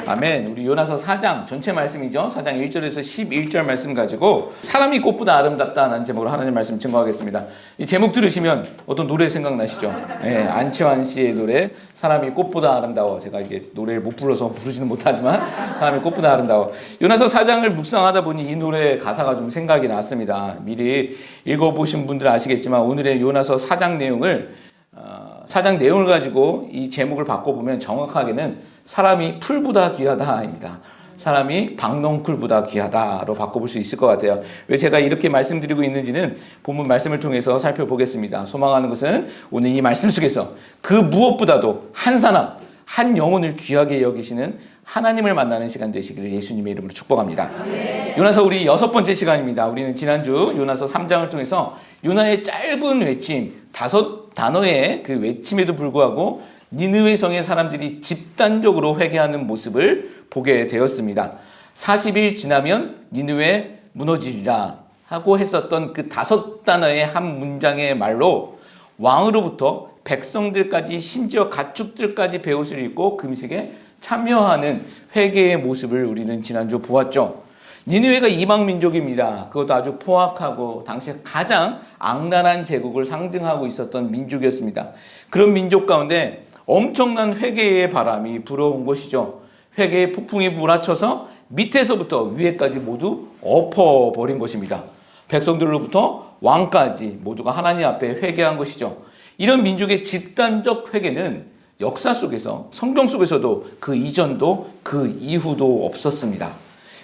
아멘. 우리 요나서 4장 전체 말씀이죠. 4장 1절에서 11절 말씀 가지고 사람이 꽃보다 아름답다는 제목으로 하나님 말씀 증거하겠습니다. 이 제목 들으시면 어떤 노래 생각나시죠? 예, 안치환 씨의 노래 사람이 꽃보다 아름다워. 제가 이게 노래를 못 불러서 부르지는 못하지만 사람이 꽃보다 아름다워. 요나서 4장을 묵상하다 보니 이 노래 가사가 좀 생각이 났습니다. 미리 읽어보신 분들 아시겠지만 오늘의 요나서 4장 내용을 가지고 이 제목을 바꿔보면 정확하게는 사람이 풀보다 귀하다입니다. 사람이 박농쿨보다 귀하다로 바꿔볼 수 있을 것 같아요. 왜 제가 이렇게 말씀드리고 있는지는 본문 말씀을 통해서 살펴보겠습니다. 소망하는 것은 오늘 이 말씀 속에서 그 무엇보다도 한 사람, 한 영혼을 귀하게 여기시는 하나님을 만나는 시간 되시기를 예수님의 이름으로 축복합니다. 요나서 우리 6번째 시간입니다. 우리는 지난주 요나서 3장을 통해서 요나의 짧은 외침, 5단어의 그 외침에도 불구하고 니느웨 성의 사람들이 집단적으로 회개하는 모습을 보게 되었습니다. 40일 지나면 니느웨 무너지리라 하고 했었던 그 5단어의 한 문장의 말로 왕으로부터 백성들까지 심지어 가축들까지 베옷을 입고 금식에 참여하는 회개의 모습을 우리는 지난주 보았죠. 니느웨가 이방 민족입니다. 그것도 아주 포악하고 당시 가장 악랄한 제국을 상징하고 있었던 민족이었습니다. 그런 민족 가운데 엄청난 회개의 바람이 불어온 것이죠. 회개의 폭풍이 몰아쳐서 밑에서부터 위에까지 모두 엎어버린 것입니다. 백성들로부터 왕까지 모두가 하나님 앞에 회개한 것이죠. 이런 민족의 집단적 회개는 역사 속에서 성경 속에서도 그 이전도 그 이후도 없었습니다.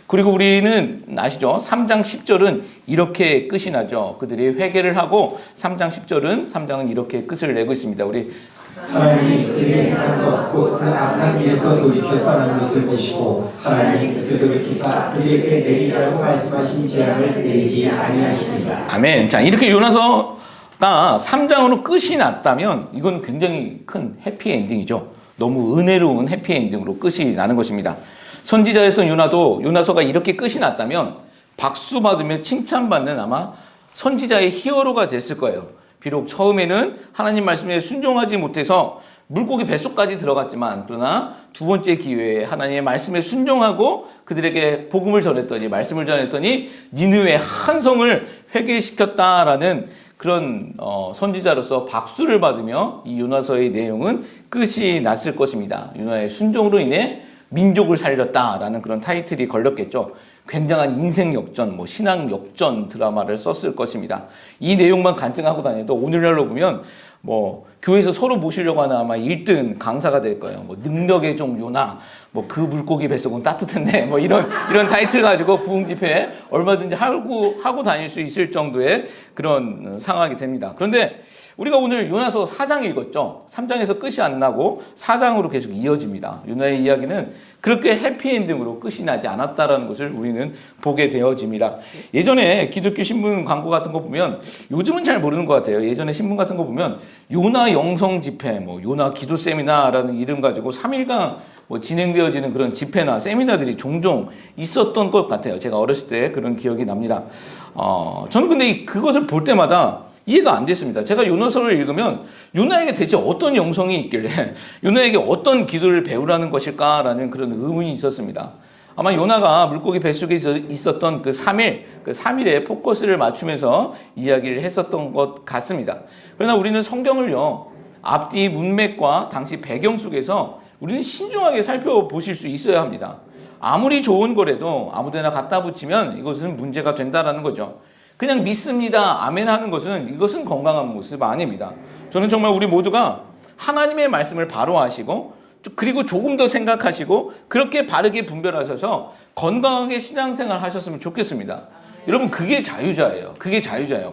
그리고 우리는 아시죠? 3장 10절은 이렇게 끝이 나죠. 그들이 회개를 하고 3장 10절은 3장은 이렇게 끝을 내고 있습니다. 우리 하나님이 그들의 행한 것 곧 그 악한 길에서 돌이켜 떠나는 것을 보시고 하나님이 그것을 돌이키사 그들에게 내리라고 말씀하신 재앙을 내리지 아니하시니라. 아멘. 자, 이렇게 요나서가 3장으로 끝이 났다면 이건 굉장히 큰 해피엔딩이죠. 너무 은혜로운 해피엔딩으로 끝이 나는 것입니다. 선지자였던 요나서가 이렇게 끝이 났다면 박수 받으며 칭찬받는 아마 선지자의 히어로가 됐을 거예요. 비록 처음에는 하나님 말씀에 순종하지 못해서 물고기 뱃속까지 들어갔지만 그러나 두 번째 기회에 하나님의 말씀에 순종하고 그들에게 복음을 전했더니 말씀을 전했더니 니느웨 한 성을 회개시켰다라는 그런 선지자로서 박수를 받으며 이 요나서의 내용은 끝이 났을 것입니다. 요나의 순종으로 인해 민족을 살렸다라는 그런 타이틀이 걸렸겠죠. 굉장한 인생 역전, 신앙 역전 드라마를 썼을 것입니다. 이 내용만 간증하고 다녀도 오늘날로 보면 교회에서 서로 모시려고 하는 아마 1등 강사가 될 거예요. 능력의 종 요나, 그 물고기 뱃속은 따뜻했네, 이런 타이틀 가지고 부흥 집회에 얼마든지 하고 다닐 수 있을 정도의 그런 상황이 됩니다. 그런데 우리가 오늘 요나서 4장 읽었죠. 3장에서 끝이 안 나고 4장으로 계속 이어집니다. 요나의 이야기는 그렇게 해피엔딩으로 끝이 나지 않았다라는 것을 우리는 보게 되어집니다. 예전에 기독교 신문 광고 같은 거 보면 요즘은 잘 모르는 것 같아요. 예전에 신문 같은 거 보면 요나 영성 집회, 요나 기도 세미나라는 이름 가지고 3일간 진행되어지는 그런 집회나 세미나들이 종종 있었던 것 같아요. 제가 어렸을 때 그런 기억이 납니다. 저는 근데 그것을 볼 때마다 이해가 안 됐습니다. 제가 요나서를 읽으면 요나에게 대체 어떤 영성이 있길래 요나에게 어떤 기도를 배우라는 것일까라는 그런 의문이 있었습니다. 아마 요나가 물고기 뱃속에 있었던 그 3일에 포커스를 맞추면서 이야기를 했었던 것 같습니다. 그러나 우리는 성경을요, 앞뒤 문맥과 당시 배경 속에서 우리는 신중하게 살펴보실 수 있어야 합니다. 아무리 좋은 거라도 아무데나 갖다 붙이면 이것은 문제가 된다라는 거죠. 그냥 믿습니다, 아멘 하는 것은 이것은 건강한 모습 아닙니다. 저는 정말 우리 모두가 하나님의 말씀을 바로 하시고 그리고 조금 더 생각하시고 그렇게 바르게 분별하셔서 건강하게 신앙생활 하셨으면 좋겠습니다. 여러분, 그게 자유자예요.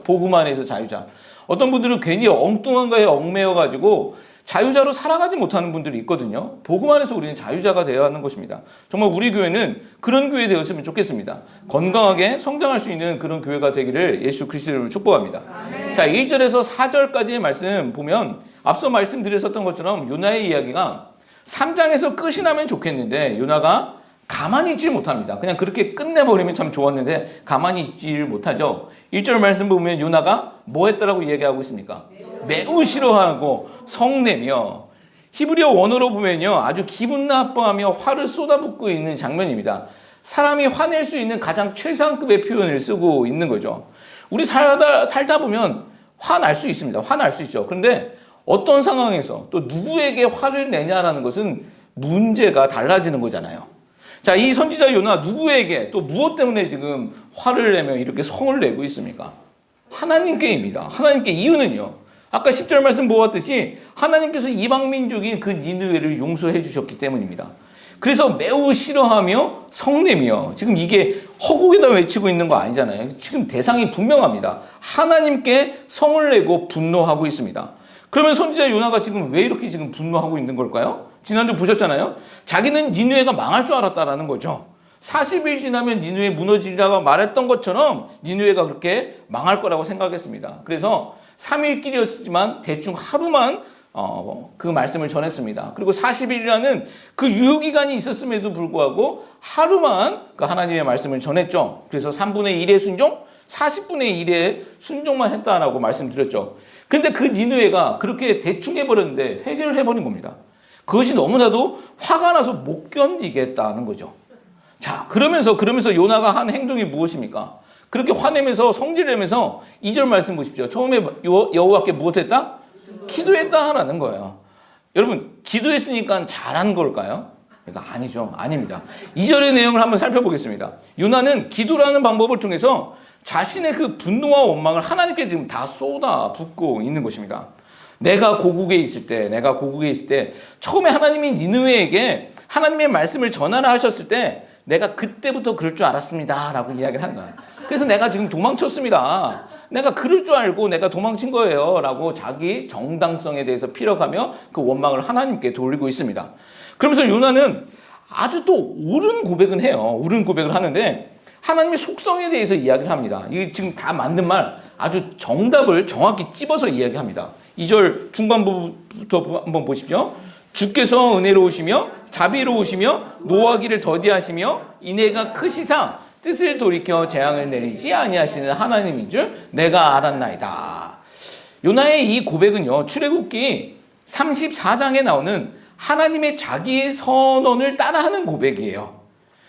복음 안에서 자유자. 어떤 분들은 괜히 엉뚱한 거에 얽매여가지고 자유자로 살아가지 못하는 분들이 있거든요. 복음 안에서 우리는 자유자가 되어야 하는 것입니다. 정말 우리 교회는 그런 교회 되었으면 좋겠습니다. 건강하게 성장할 수 있는 그런 교회가 되기를 예수 그리스도를 축복합니다. 아멘. 자, 1절에서 4절까지의 말씀 보면 앞서 말씀드렸었던 것처럼 요나의 이야기가 3장에서 끝이 나면 좋겠는데 요나가 가만히 있질 못합니다. 그냥 그렇게 끝내버리면 참 좋았는데 가만히 있질 못하죠. 1절 말씀 보면 요나가 뭐 했다라고 얘기하고 있습니까? 매우 싫어하고 성내며 히브리어 원어로 보면요, 아주 기분 나빠하며 화를 쏟아붓고 있는 장면입니다. 사람이 화낼 수 있는 가장 최상급의 표현을 쓰고 있는 거죠. 우리 살다 보면 화날 수 있습니다. 화날 수 있죠. 그런데 어떤 상황에서 또 누구에게 화를 내냐라는 것은 문제가 달라지는 거잖아요. 자, 이 선지자 요나 누구에게 또 무엇 때문에 지금 화를 내며 이렇게 성을 내고 있습니까? 하나님께입니다. 하나님께. 이유는요, 아까 10절 말씀 보았듯이 하나님께서 이방 민족인 그 니느웨를 용서해 주셨기 때문입니다. 그래서 매우 싫어하며 성내며, 지금 이게 허공에다 외치고 있는 거 아니잖아요. 지금 대상이 분명합니다. 하나님께 성을 내고 분노하고 있습니다. 그러면 선지자 요나가 지금 왜 이렇게 지금 분노하고 있는 걸까요? 지난주 보셨잖아요. 자기는 니느웨가 망할 줄 알았다라는 거죠. 40일 지나면 니느웨 무너지리라고 말했던 것처럼 니느웨가 그렇게 망할 거라고 생각했습니다. 그래서 3일길이었지만 대충 하루만 그 말씀을 전했습니다. 그리고 40일이라는 그 유효기간이 있었음에도 불구하고 하루만 그 하나님의 말씀을 전했죠. 그래서 3분의 1의 순종, 40분의 1의 순종만 했다라고 말씀드렸죠. 그런데 그 니느웨가 그렇게 대충 해버렸는데 회개를 해버린 겁니다. 그것이 너무나도 화가 나서 못 견디겠다는 거죠. 자, 그러면서 요나가 한 행동이 무엇입니까? 그렇게 화내면서 성질내면서 2절 말씀 보십시오. 처음에 여호와께 무엇했다? 기도했다라는 거예요. 여러분, 기도했으니까 잘한 걸까요? 그러니까 아니죠. 아닙니다. 2절의 내용을 한번 살펴보겠습니다. 요나는 기도라는 방법을 통해서 자신의 그 분노와 원망을 하나님께 지금 다 쏟아붓고 있는 것입니다. 내가 고국에 있을 때 처음에 하나님이 니느웨에게 하나님의 말씀을 전하라 하셨을 때 내가 그때부터 그럴 줄 알았습니다 라고 이야기를 한 거야. 그래서 내가 지금 도망쳤습니다. 내가 그럴 줄 알고 내가 도망친 거예요 라고 자기 정당성에 대해서 피력하며 그 원망을 하나님께 돌리고 있습니다. 그러면서 요나는 아주 또 옳은 고백은 해요. 옳은 고백을 하는데 하나님의 속성에 대해서 이야기를 합니다. 이게 지금 다 맞는 말, 아주 정답을 정확히 찝어서 이야기합니다. 2절 중반부부터 한번 보십시오. 주께서 은혜로우시며 자비로우시며 노하기를 더디하시며 인애가 크시사 뜻을 돌이켜 재앙을 내리지 아니하시는 하나님인 줄 내가 알았나이다. 요나의 이 고백은요, 출애굽기 34장에 나오는 하나님의 자기의 선언을 따라하는 고백이에요.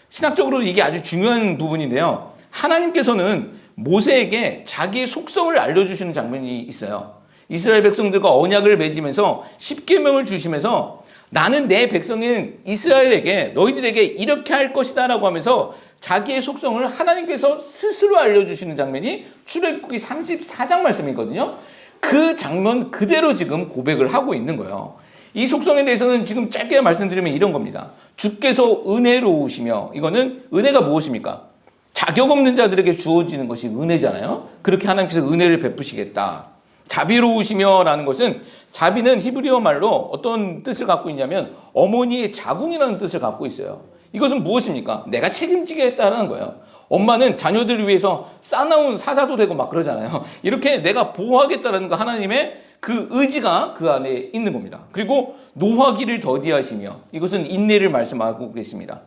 신학적으로 이게 아주 중요한 부분인데요. 하나님께서는 모세에게 자기의 속성을 알려주시는 장면이 있어요. 이스라엘 백성들과 언약을 맺으면서 10계명을 주시면서 나는 내 백성인 이스라엘에게 너희들에게 이렇게 할 것이다 라고 하면서 자기의 속성을 하나님께서 스스로 알려주시는 장면이 출애굽기 34장 말씀이거든요. 그 장면 그대로 지금 고백을 하고 있는 거예요. 이 속성에 대해서는 지금 짧게 말씀드리면 이런 겁니다. 주께서 은혜로우시며, 이거는 은혜가 무엇입니까? 자격 없는 자들에게 주어지는 것이 은혜잖아요. 그렇게 하나님께서 은혜를 베푸시겠다. 자비로우시며 라는 것은, 자비는 히브리어 말로 어떤 뜻을 갖고 있냐면 어머니의 자궁이라는 뜻을 갖고 있어요. 이것은 무엇입니까? 내가 책임지겠다는 거예요. 엄마는 자녀들을 위해서 싸나운 사자도 되고 막 그러잖아요. 이렇게 내가 보호하겠다는 거, 하나님의 그 의지가 그 안에 있는 겁니다. 그리고 노하기를 더디하시며, 이것은 인내를 말씀하고 계십니다.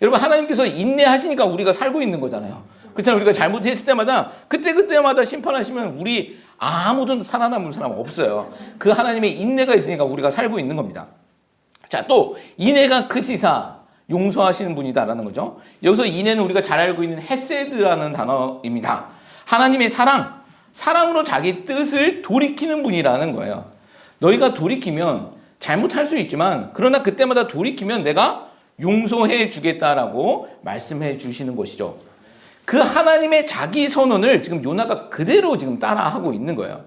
여러분, 하나님께서 인내하시니까 우리가 살고 있는 거잖아요. 그렇잖아요. 우리가 잘못했을 때마다 그때마다 심판하시면 우리 아무도 살아남은 사람 없어요. 그 하나님의 인내가 있으니까 우리가 살고 있는 겁니다. 자, 또 인애가 크시사, 용서하시는 분이다라는 거죠. 여기서 인애는 우리가 잘 알고 있는 헤세드라는 단어입니다. 하나님의 사랑으로 자기 뜻을 돌이키는 분이라는 거예요. 너희가 돌이키면 잘못할 수 있지만, 그러나 그때마다 돌이키면 내가 용서해 주겠다라고 말씀해 주시는 것이죠. 그 하나님의 자기 선언을 지금 요나가 그대로 지금 따라하고 있는 거예요.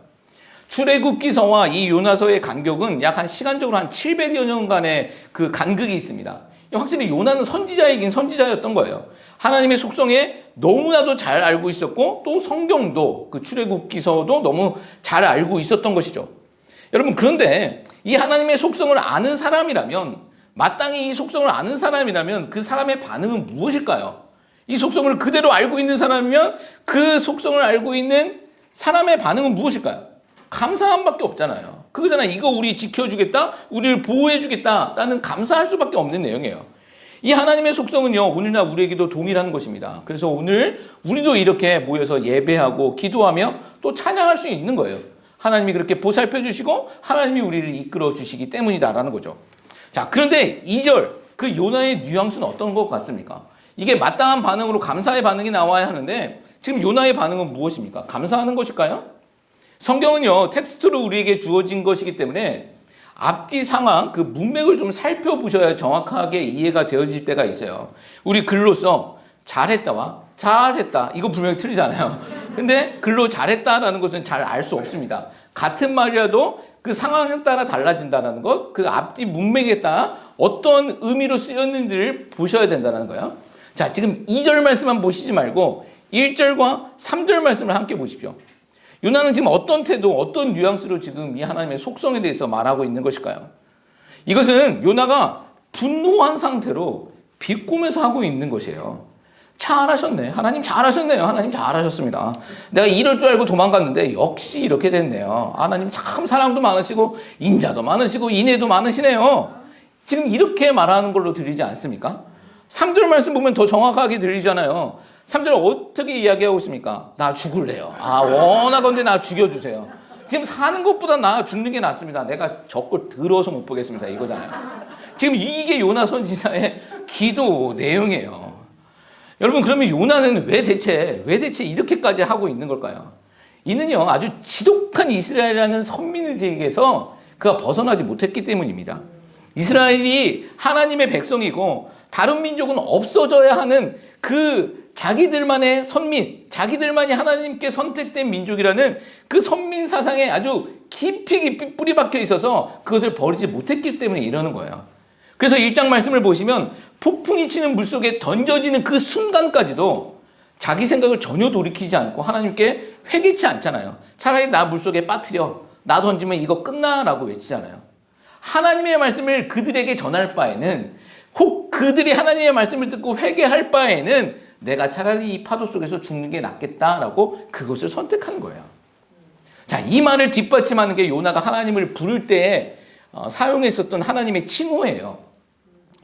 출애굽기서와 이 요나서의 간격은 약 한 시간적으로 한 700여 년간의 그 간극이 있습니다. 확실히 요나는 선지자이긴 선지자였던 거예요. 하나님의 속성에 너무나도 잘 알고 있었고, 또 성경도, 그 출애굽기서도 너무 잘 알고 있었던 것이죠. 여러분, 그런데 이 하나님의 속성을 아는 사람이라면, 마땅히 이 속성을 아는 사람이라면 그 사람의 반응은 무엇일까요? 이 속성을 그대로 알고 있는 사람이면 그 속성을 알고 있는 사람의 반응은 무엇일까요? 감사함밖에 없잖아요. 그거잖아요. 이거 우리 지켜주겠다, 우리를 보호해주겠다라는 감사할 수밖에 없는 내용이에요. 이 하나님의 속성은요, 오늘날 우리에게도 동일한 것입니다. 그래서 오늘 우리도 이렇게 모여서 예배하고 기도하며 또 찬양할 수 있는 거예요. 하나님이 그렇게 보살펴 주시고 하나님이 우리를 이끌어 주시기 때문이다라는 거죠. 자, 그런데 2절 그 요나의 뉘앙스는 어떤 것 같습니까? 이게 마땅한 반응으로 감사의 반응이 나와야 하는데 지금 요나의 반응은 무엇입니까? 감사하는 것일까요? 성경은요, 텍스트로 우리에게 주어진 것이기 때문에 앞뒤 상황, 그 문맥을 좀 살펴보셔야 정확하게 이해가 되어질 때가 있어요. 우리 글로써 잘했다와 잘했다, 이거 분명히 틀리잖아요. 근데 글로 잘했다라는 것은 잘 알 수 없습니다. 같은 말이라도 그 상황에 따라 달라진다는 것, 그 앞뒤 문맥에 따라 어떤 의미로 쓰였는지를 보셔야 된다는 거예요. 자, 지금 2절 말씀만 보시지 말고 1절과 3절 말씀을 함께 보십시오. 요나는 지금 어떤 태도, 어떤 뉘앙스로 지금 이 하나님의 속성에 대해서 말하고 있는 것일까요? 이것은 요나가 분노한 상태로 비꼬면서 하고 있는 것이에요. 잘하셨네. 하나님 잘하셨네요. 하나님 잘하셨습니다. 내가 이럴 줄 알고 도망갔는데 역시 이렇게 됐네요. 하나님 참 사랑도 많으시고 인자도 많으시고 인애도 많으시네요. 지금 이렇게 말하는 걸로 들리지 않습니까? 3절 말씀 보면 더 정확하게 들리잖아요. 3절 어떻게 이야기하고 있습니까? 나 죽을래요. 원하건대 나 죽여주세요. 지금 사는 것보다 나 죽는 게 낫습니다. 내가 저걸 들어서 못 보겠습니다. 이거잖아요. 지금 이게 요나 선지자의 기도 내용이에요. 여러분, 그러면 요나는 왜 대체 이렇게까지 하고 있는 걸까요? 이는요, 아주 지독한 이스라엘이라는 선민의제에게서 그가 벗어나지 못했기 때문입니다. 이스라엘이 하나님의 백성이고 다른 민족은 없어져야 하는 그 자기들만의 선민, 자기들만이 하나님께 선택된 민족이라는 그 선민 사상에 아주 깊이 뿌리 박혀 있어서 그것을 버리지 못했기 때문에 이러는 거예요. 그래서 1장 말씀을 보시면 폭풍이 치는 물속에 던져지는 그 순간까지도 자기 생각을 전혀 돌이키지 않고 하나님께 회개치 않잖아요. 차라리 나 물속에 빠뜨려, 나 던지면 이거 끝나라고 외치잖아요. 하나님의 말씀을 그들에게 전할 바에는, 혹 그들이 하나님의 말씀을 듣고 회개할 바에는 내가 차라리 이 파도 속에서 죽는 게 낫겠다라고 그것을 선택하는 거예요. 자, 이 말을 뒷받침하는 게 요나가 하나님을 부를 때에 사용했었던 하나님의 칭호예요.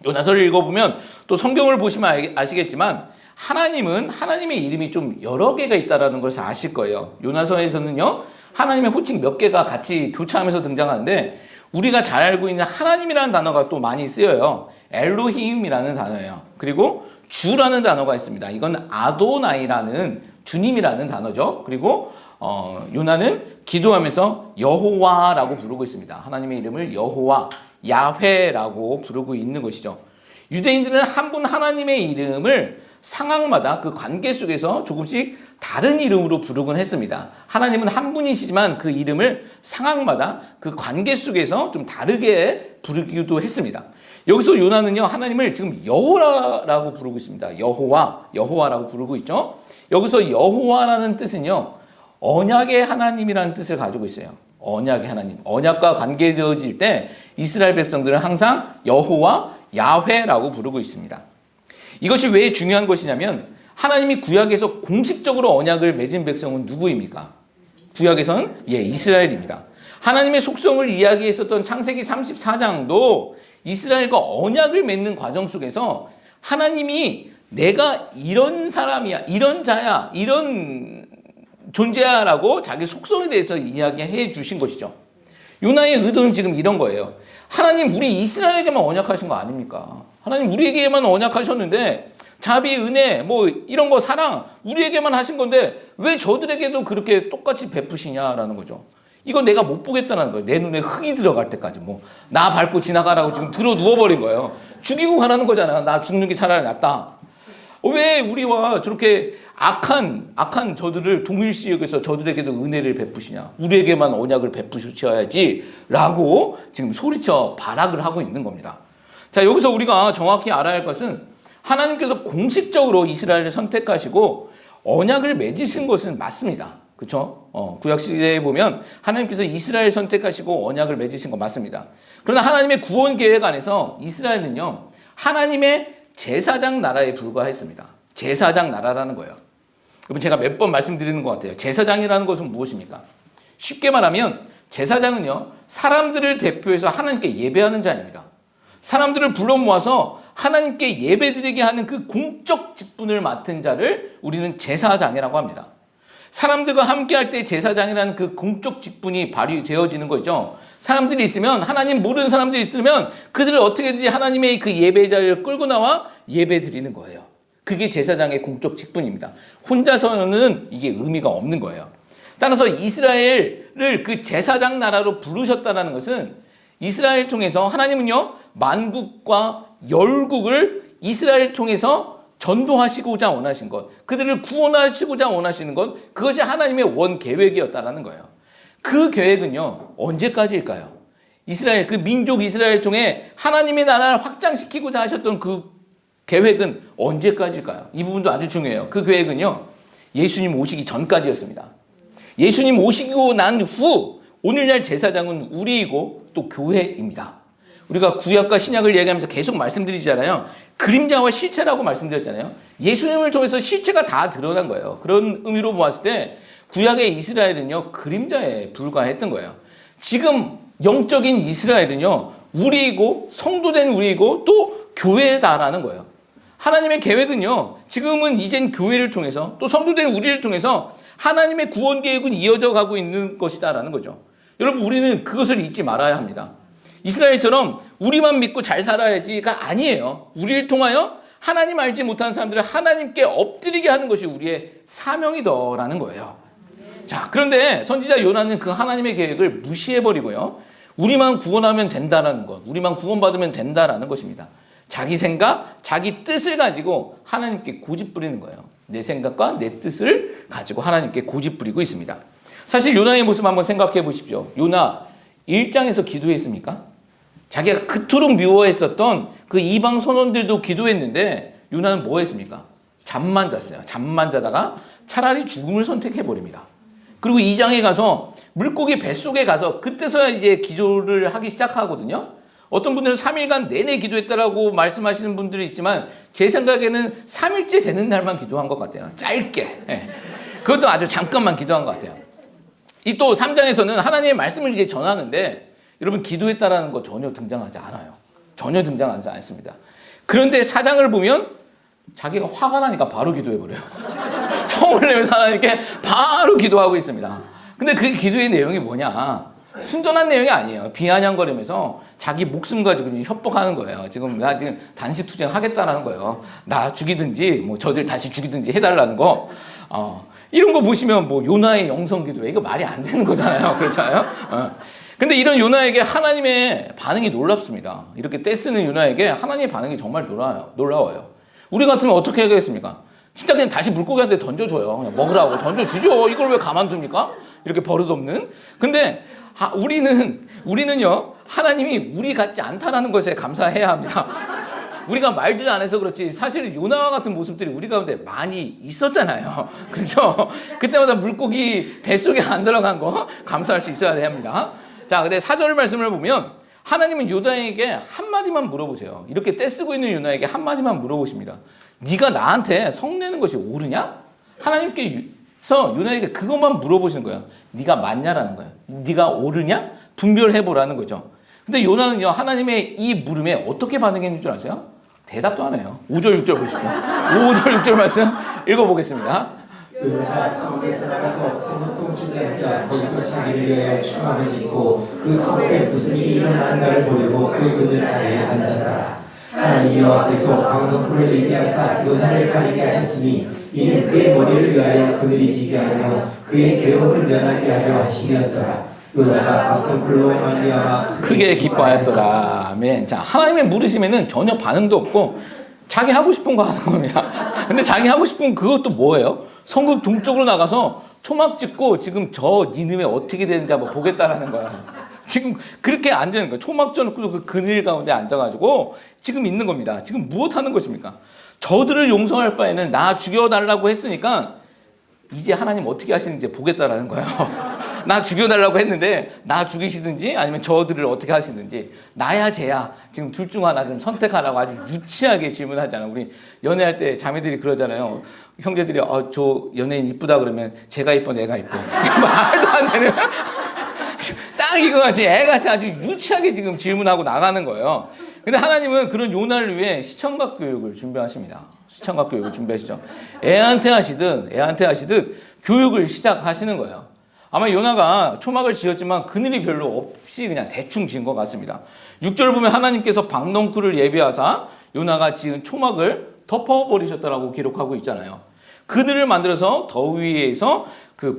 요나서를 읽어보면 또 성경을 보시면 아시겠지만 하나님은 하나님의 이름이 좀 여러 개가 있다는 것을 아실 거예요. 요나서에서는요, 하나님의 호칭 몇 개가 같이 교차하면서 등장하는데 우리가 잘 알고 있는 하나님이라는 단어가 또 많이 쓰여요. 엘로힘이라는 단어예요. 그리고 주라는 단어가 있습니다. 이건 아도나이라는 주님이라는 단어죠. 그리고 요나는 기도하면서 여호와라고 부르고 있습니다. 하나님의 이름을 여호와, 야훼라고 부르고 있는 것이죠. 유대인들은 한 분 하나님의 이름을 상황마다 그 관계 속에서 조금씩 다른 이름으로 부르곤 했습니다. 하나님은 한 분이시지만 그 이름을 상황마다 그 관계 속에서 좀 다르게 부르기도 했습니다. 여기서 요나는요, 하나님을 지금 여호와라고 부르고 있습니다. 여호와라고 부르고 있죠. 여기서 여호와라는 뜻은요, 언약의 하나님이라는 뜻을 가지고 있어요. 언약의 하나님. 언약과 관계되어질 때 이스라엘 백성들은 항상 여호와, 야훼라고 부르고 있습니다. 이것이 왜 중요한 것이냐면 하나님이 구약에서 공식적으로 언약을 맺은 백성은 누구입니까? 구약에서는 이스라엘입니다. 하나님의 속성을 이야기했었던 창세기 34장도 이스라엘과 언약을 맺는 과정 속에서 하나님이 내가 이런 사람이야, 이런 자야, 이런 존재야라고 자기 속성에 대해서 이야기해 주신 것이죠. 요나의 의도는 지금 이런 거예요. 하나님, 우리 이스라엘에게만 언약하신 거 아닙니까? 하나님, 우리에게만 언약하셨는데 자비, 은혜, 뭐 이런 거, 사랑 우리에게만 하신 건데 왜 저들에게도 그렇게 똑같이 베푸시냐라는 거죠. 이건 내가 못 보겠다는 거예요. 내 눈에 흙이 들어갈 때까지 나 밟고 지나가라고 지금 들어 누워버린 거예요. 죽이고 가라는 거잖아. 나 죽는 게 차라리 낫다. 왜 우리와 저렇게 악한 저들을 동일시 여겨서 저들에게도 은혜를 베푸시냐. 우리에게만 언약을 베푸셔야지 라고 지금 소리쳐 발악을 하고 있는 겁니다. 자, 여기서 우리가 정확히 알아야 할 것은 하나님께서 공식적으로 이스라엘을 선택하시고 언약을 맺으신 것은 맞습니다. 그렇죠? 구약시대에 보면 하나님께서 이스라엘 선택하시고 언약을 맺으신 거 맞습니다. 그러나 하나님의 구원 계획 안에서 이스라엘은요, 하나님의 제사장 나라에 불과했습니다. 제사장 나라라는 거예요. 여러분, 제가 몇 번 말씀드리는 것 같아요. 제사장이라는 것은 무엇입니까? 쉽게 말하면 제사장은요, 사람들을 대표해서 하나님께 예배하는 자입니다. 사람들을 불러 모아서 하나님께 예배드리게 하는 그 공적 직분을 맡은 자를 우리는 제사장이라고 합니다. 사람들과 함께 할 때 제사장이라는 그 공적 직분이 발휘되어지는 거죠. 사람들이 있으면, 하나님 모르는 사람들이 있으면 그들을 어떻게든지 하나님의 그 예배 자리를 끌고 나와 예배 드리는 거예요. 그게 제사장의 공적 직분입니다. 혼자서는 이게 의미가 없는 거예요. 따라서 이스라엘을 그 제사장 나라로 부르셨다는 것은 이스라엘 통해서 하나님은요, 만국과 열국을 이스라엘 통해서 전도하시고자 원하신 것, 그들을 구원하시고자 원하시는 것, 그것이 하나님의 원 계획이었다는 거예요. 그 계획은요, 언제까지일까요? 이스라엘, 그 민족 이스라엘 통해 하나님의 나라를 확장시키고자 하셨던 그 계획은 언제까지일까요? 이 부분도 아주 중요해요. 그 계획은요, 예수님 오시기 전까지였습니다. 예수님 오시고 난 후 오늘날 제사장은 우리이고 또 교회입니다. 우리가 구약과 신약을 얘기하면서 계속 말씀드리잖아요. 그림자와 실체라고 말씀드렸잖아요. 예수님을 통해서 실체가 다 드러난 거예요. 그런 의미로 보았을 때 구약의 이스라엘은요, 그림자에 불과했던 거예요. 지금 영적인 이스라엘은요, 우리이고 성도된 우리이고 또 교회다라는 거예요. 하나님의 계획은요, 지금은 이젠 교회를 통해서 또 성도된 우리를 통해서 하나님의 구원 계획은 이어져 가고 있는 것이다라는 거죠. 여러분, 우리는 그것을 잊지 말아야 합니다. 이스라엘처럼 우리만 믿고 잘 살아야지가 아니에요. 우리를 통하여 하나님 알지 못하는 사람들을 하나님께 엎드리게 하는 것이 우리의 사명이더라는 거예요. 자, 그런데 선지자 요나는 그 하나님의 계획을 무시해버리고요, 우리만 구원하면 된다라는 것, 우리만 구원받으면 된다라는 것입니다. 자기 생각, 자기 뜻을 가지고 하나님께 고집 부리는 거예요. 내 생각과 내 뜻을 가지고 하나님께 고집 부리고 있습니다. 사실 요나의 모습 한번 생각해 보십시오. 요나 1장에서 기도했습니까? 자기가 그토록 미워했었던 그 이방 선원들도 기도했는데 요나는 뭐 했습니까? 잠만 잤어요. 잠만 자다가 차라리 죽음을 선택해 버립니다. 그리고 2장에 가서 물고기 뱃속에 가서 그때서야 이제 기도를 하기 시작하거든요. 어떤 분들은 3일간 내내 기도했다라고 말씀하시는 분들이 있지만 제 생각에는 3일째 되는 날만 기도한 것 같아요. 짧게. 예. 그것도 아주 잠깐만 기도한 것 같아요. 이 또 3장에서는 하나님의 말씀을 이제 전하는데 여러분, 기도했다라는 거 전혀 등장하지 않아요. 전혀 등장하지 않습니다. 그런데 4장을 보면 자기가 화가 나니까 바로 기도해버려요. 성을 내면서 하나님께 바로 기도하고 있습니다. 근데 그 기도의 내용이 뭐냐? 순전한 내용이 아니에요. 비아냥거리면서 자기 목숨 가지고 협박하는 거예요. 나 지금 단식 투쟁 하겠다라는 거예요. 나 죽이든지 뭐 저들 다시 죽이든지 해달라는 거. 이런 거 보시면 뭐 요나의 영성 기도에 이거 말이 안 되는 거잖아요. 그렇잖아요. 근데 이런 요나에게 하나님의 반응이 놀랍습니다. 이렇게 떼쓰는 요나에게 하나님의 반응이 정말 놀라워요. 우리 같으면 어떻게 하겠습니까? 진짜 그냥 다시 물고기한테 던져줘요. 그냥 먹으라고 던져주죠. 이걸 왜 가만둡니까? 이렇게 버릇없는. 근데 우리는요, 하나님이 우리 같지 않다라는 것에 감사해야 합니다. 우리가 말들 안 해서 그렇지 사실 요나와 같은 모습들이 우리 가운데 많이 있었잖아요. 그래서 그때마다 물고기 뱃속에 안 들어간 거 감사할 수 있어야 합니다. 자, 근데 4절 말씀을 보면 하나님은 요나에게 한마디만 물어보세요. 이렇게 떼쓰고 있는 요나에게 한마디만 물어보십니다. 네가 나한테 성내는 것이 옳으냐? 하나님께서 요나에게 그것만 물어보시는 거예요. 네가 맞냐라는 거예요. 네가 옳으냐? 분별해보라는 거죠. 근데 요나는요, 하나님의 이 물음에 어떻게 반응했는 줄 아세요? 대답도 안 해요. 5절 6절 보시죠. 5절 6절 말씀 읽어보겠습니다. 요나가 성읍에서 나가서 성읍동 주에 앉아 거기서 자기를 위하여 초막을 짓고 그 성읍에 무슨 일이 일어나는가를 보려고 그 그늘 아래에 앉았다. 하나님 여호와께서 방독불을 얘기하사 요나를 가리게 하셨으니 이는 그의 머리를 위하여 그늘이 지게 하며 그의 괴로움을 면하게 하려 하심이었더라. 요나가 방독불로 말미암아 크게 기뻐하였더라. 아멘. 자, 하나님의 물으심에는 전혀 반응도 없고 자기 하고 싶은 거 하는 겁니다. 근데 자기 하고 싶은 그것도 뭐예요? 성읍 동쪽으로 나가서 초막 짓고 지금 저 니느웨 어떻게 되는지 한번 보겠다라는 거야. 지금 그렇게 앉아있는 거예요. 초막 져놓고 그 그늘 가운데 앉아가지고 지금 있는 겁니다. 지금 무엇 하는 것입니까? 저들을 용서할 바에는 나 죽여달라고 했으니까 이제 하나님 어떻게 하시는지 보겠다라는 거예요. 나 죽여달라고 했는데 나 죽이시든지 아니면 저들을 어떻게 하시든지 나야 쟤야 지금 둘 중 하나 좀 선택하라고 아주 유치하게 질문하잖아. 우리 연애할 때 자매들이 그러잖아요. 형제들이 저 연예인 이쁘다 그러면 쟤가 이뻐 내가 이뻐. 말도 안 되는 딱 이거같이 애같이 아주 유치하게 지금 질문하고 나가는 거예요. 근데 하나님은 그런 요나를 위해 시청각 교육을 준비하십니다. 시청각 교육을 준비하시죠. 애한테 하시든 교육을 시작하시는 거예요. 아마 요나가 초막을 지었지만 그늘이 별로 없이 그냥 대충 지은 것 같습니다. 6절 보면 하나님께서 박넝쿨을 예비하사 요나가 지은 초막을 덮어버리셨다라고 기록하고 있잖아요. 그늘을 만들어서 더위에서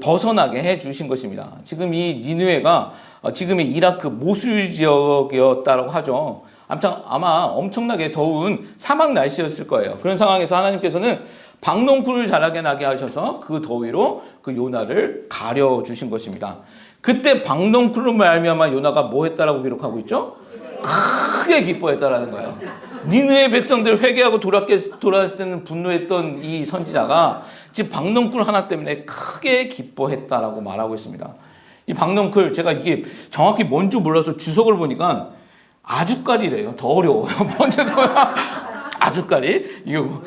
벗어나게 해주신 것입니다. 지금 이 니느웨가 지금의 이라크 모술 지역이었다고 하죠. 아마 엄청나게 더운 사막 날씨였을 거예요. 그런 상황에서 하나님께서는 박넝쿨을 자라게 나게 하셔서 그 더위로 그 요나를 가려주신 것입니다. 그때 박넝쿨로 말미암아 요나가 뭐 했다라고 기록하고 있죠? 크게 기뻐했다라는 거예요. 니느웨 백성들 회개하고 돌아왔을 때는 분노했던 이 선지자가 지금 박넝쿨 하나 때문에 크게 기뻐했다라고 말하고 있습니다. 이 박넝쿨 제가 이게 정확히 뭔지 몰라서 주석을 보니까 아주까리래요. 더 어려워요. 먼저도 아주까리. 이거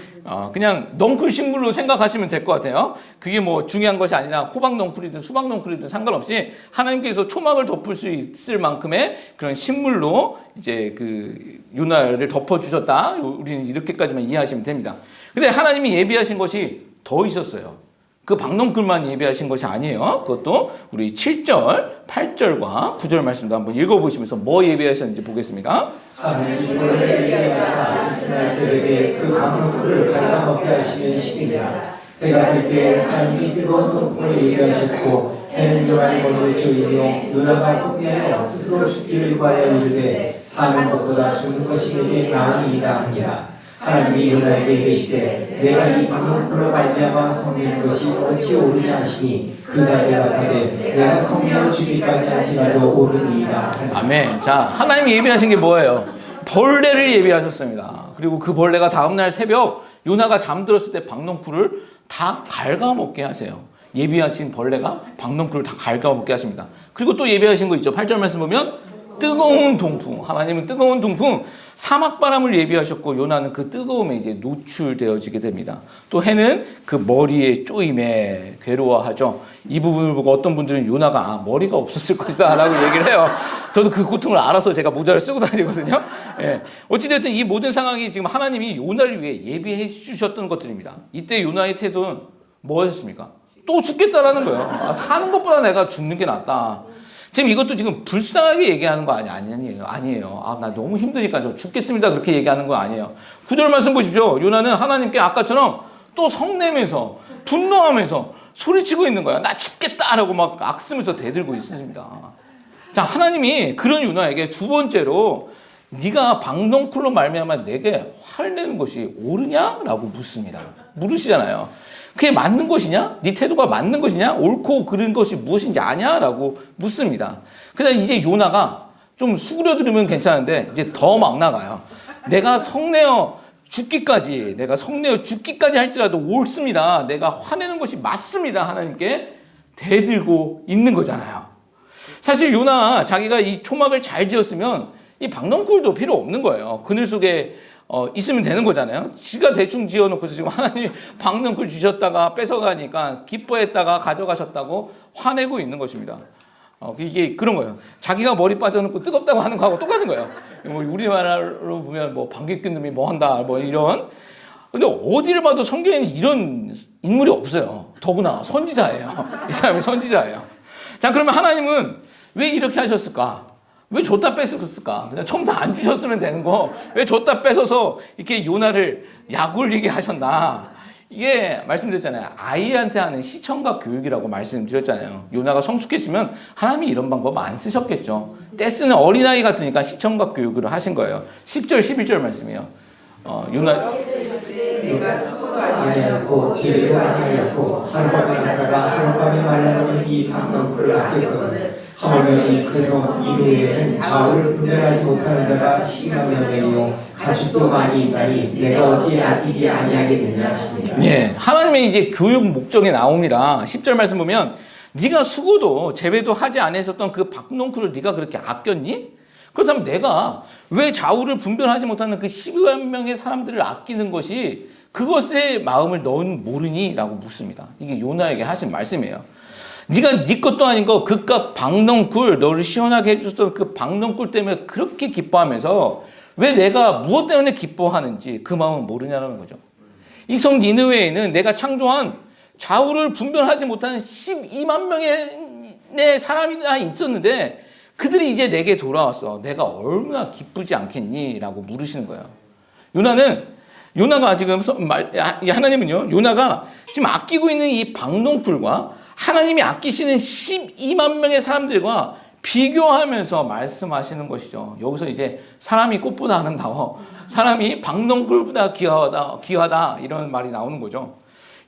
그냥 넝쿨 식물로 생각하시면 될 것 같아요. 그게 뭐 중요한 것이 아니라 호박 넝쿨이든 수박 넝쿨이든 상관없이 하나님께서 초막을 덮을 수 있을 만큼의 그런 식물로 이제 그 요나를 덮어 주셨다. 우리는 이렇게까지만 이해하시면 됩니다. 근데 하나님이 예비하신 것이 더 있었어요. 그 박넝쿨만 예비하신 것이 아니에요. 그것도 우리 7절, 8절과 9절 말씀도 한번 읽어보시면서 뭐 예비하셨는지 보겠습니다. 하나님이 벌레를 예비하사 이튿날 새벽에 그 박넝쿨을 갉아먹게 하시는 시기니라. 해가 뜰 때 하나님이 뜨거운 동풍을 예비하셨고 해는 요나의 머리를 조이며 요나가 분명히 스스로 죽기를 구하여 이르되 사는 것보다 죽는 것이 내게 나으니이다 하니라. 하나님이 요나에게 이르시되 내가 이 박넝쿨로 말미암아 성내는 것이 어찌 옳으냐 하시니 그가 대답하되 내가 성내어 주기까지 할지라도 옳으니이다. 아멘. 자, 하나님이 예비하신 게 뭐예요? 벌레를 예비하셨습니다. 그리고 그 벌레가 다음날 새벽 요나가 잠들었을 때 박넝쿨을 다 갉아먹게 하세요. 예비하신 벌레가 박넝쿨을 다 갉아먹게 하십니다. 그리고 또 예비하신 거 있죠. 8절 말씀 보면 뜨거운 동풍. 하나님은 뜨거운 동풍, 사막바람을 예비하셨고 요나는 그 뜨거움에 이제 노출되어지게 됩니다. 또 해는 그 머리에 쪼임에 괴로워하죠. 이 부분을 보고 어떤 분들은 요나가 머리가 없었을 것이다 라고 얘기를 해요. 저도 그 고통을 알아서 제가 모자를 쓰고 다니거든요. 예. 어찌됐든 이 모든 상황이 지금 하나님이 요나를 위해 예비해 주셨던 것들입니다. 이때 요나의 태도는 뭐였습니까? 또 죽겠다라는 거예요. 사는 것보다 내가 죽는 게 낫다. 지금 이것도 지금 불쌍하게 얘기하는 거 아니에요. 나 너무 힘드니까 저 죽겠습니다. 그렇게 얘기하는 거 아니에요. 9절 말씀 보십시오. 요나는 하나님께 아까처럼 또 성내면서 분노하면서 소리치고 있는 거야. 나 죽겠다라고 막 악쓰면서 대들고 있습니다. 자, 하나님이 그런 요나에게 두 번째로 네가 박넝쿨로 말미암아 내게 화내는 것이 옳으냐라고 묻습니다. 물으시잖아요. 그게 맞는 것이냐? 네 태도가 맞는 것이냐? 옳고 그른 것이 무엇인지 아냐라고 묻습니다. 그래서 이제 요나가 좀 수그려들으면 괜찮은데 이제 더 막 나가요. 내가 성내어 죽기까지 할지라도 옳습니다. 내가 화내는 것이 맞습니다. 하나님께 대들고 있는 거잖아요. 사실 요나 자기가 이 초막을 잘 지었으면 이 박넝쿨도 필요 없는 거예요. 그늘 속에 있으면 되는 거잖아요. 지가 대충 지어놓고서 지금 하나님이 박넝쿨 주셨다가 뺏어가니까 기뻐했다가 가져가셨다고 화내고 있는 것입니다. 이게 그런 거예요. 자기가 머리 빠져놓고 뜨겁다고 하는 거하고 똑같은 거예요. 뭐 우리말로 보면 뭐 방귀 놈이 뭐 한다 뭐 이런. 근데 어디를 봐도 성경에는 이런 인물이 없어요. 더구나 선지자예요. 이 사람이 선지자예요. 자, 그러면 하나님은 왜 이렇게 하셨을까? 왜 줬다 뺏었을까? 그냥 처음 다 안 주셨으면 되는 거 왜 줬다 뺏어서 이렇게 요나를 약올리게 하셨나? 이게 말씀드렸잖아요. 아이한테 하는 시청각 교육이라고 말씀드렸잖아요. 요나가 성숙했으면 하나님이 이런 방법 안 쓰셨겠죠. 떼쓰는 어린아이 같으니까 시청각 교육을 하신 거예요. 10절 11절 말씀이요. 요나 내가 수고도 아니하였고 죄도 아니하였고 하룻밤에 갔다가 하룻밤에 말라는 이 박넝쿨을 아꼈거든. 하물며 이 크성 이후에는 좌우를 분별하지 못하는 자가 시가면이요 가축도 많이 있다니 내가 어찌 아끼지 아니하게 되냐 하시니라. 네, 하나님의 이제 교육 목적이 나옵니다. 10절 말씀 보면 네가 수고도 재배도 하지 않았었던 그 박넝쿨을 네가 그렇게 아꼈니? 그렇다면 내가 왜 좌우를 분별하지 못하는 그 12만 명의 사람들을 아끼는 것이 그것의 마음을 너는 모르니? 라고 묻습니다. 이게 요나에게 하신 말씀이에요. 네가 네 것도 아닌 거 그깟 박넝쿨 너를 시원하게 해줬던 그 박넝쿨 때문에 그렇게 기뻐하면서 왜 내가 무엇 때문에 기뻐하는지 그 마음은 모르냐는 거죠. 이 성 니느웨에는 내가 창조한 좌우를 분별하지 못하는 12만 명의 사람이 있었는데 그들이 이제 내게 돌아왔어. 내가 얼마나 기쁘지 않겠니? 라고 물으시는 거예요. 요나가 지금 하나님은요, 요나가 지금 아끼고 있는 이 박농풀과 하나님이 아끼시는 12만 명의 사람들과 비교하면서 말씀하시는 것이죠. 여기서 이제 사람이 꽃보다 아름다워, 사람이 박농풀보다 귀하다 이런 말이 나오는 거죠.